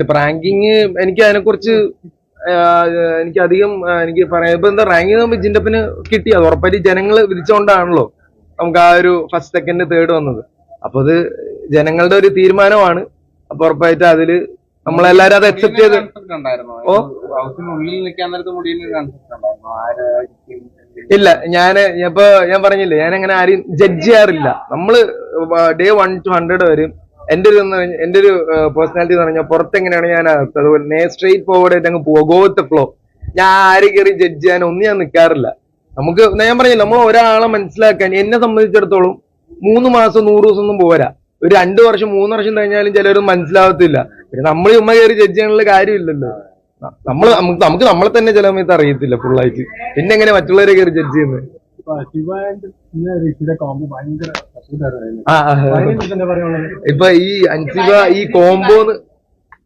ഇപ്പൊ റാങ്കിങ് എനിക്ക് അതിനെക്കുറിച്ച് എനിക്ക് അധികം എനിക്ക് പറയാം. ഇപ്പൊ എന്താ റാങ്കിങ് ജിൻഡപ്പിന് കിട്ടി, അത് ഉറപ്പായിട്ട് ജനങ്ങൾ വിധിച്ചുകൊണ്ടാണല്ലോ നമുക്ക് ആ ഒരു ഫസ്റ്റ് സെക്കൻഡ് തേർഡ് വന്നത്. അപ്പൊ അത് ജനങ്ങളുടെ ഒരു തീരുമാനമാണ്. അപ്പൊ ഉറപ്പായിട്ട് അതില് നമ്മളെല്ലാരും അത് അക്സെപ്റ്റ് ചെയ്ത്. ഓ ഇല്ല, ഞാൻ പറഞ്ഞില്ലേ, ഞാൻ അങ്ങനെ ആരെയും ജഡ്ജ് ചെയ്യാറില്ല. നമ്മള് ഡേ 1 to 100 വരും. എന്റെ ഒരു പേഴ്സണാലിറ്റി എന്ന് പറഞ്ഞാൽ പുറത്തെങ്ങനെയാണ് ഞാൻ അതുപോലെ സ്ട്രെയിറ്റ് ഫോർവേഡ് ആയിട്ട് അങ്ങ് പോവാ, ഗോ വിത്ത് ഫ്ലോ. ഞാൻ ആരെ കയറി ജഡ്ജ് ചെയ്യാൻ ഒന്നും ഞാൻ നിൽക്കാറില്ല. നമുക്ക് ഞാൻ പറഞ്ഞില്ല, നമ്മൾ ഒരാളെ മനസ്സിലാക്കാൻ എന്നെ സംബന്ധിച്ചിടത്തോളം 3 മാസം 100 ദിവസം ഒന്നും പോരാ. ഒരു 2 വർഷം 3 വർഷം കഴിഞ്ഞാലും ചിലരും മനസ്സിലാവത്തില്ല. പിന്നെ നമ്മൾ ഉമ്മ കയറി ജഡ്ജ് ചെയ്യാനുള്ള കാര്യമില്ലല്ലോ. നമുക്ക് നമ്മളെ തന്നെ ചില സമയത്ത് അറിയത്തില്ല ഫുള്ളായിട്ട്, പിന്നെ എങ്ങനെ മറ്റുള്ളവരെ കയറി ജഡ്ജ് ചെയ്യുന്നത്. ഇപ്പൊ ഈ അൻസിബ ഈ കോംബോന്ന്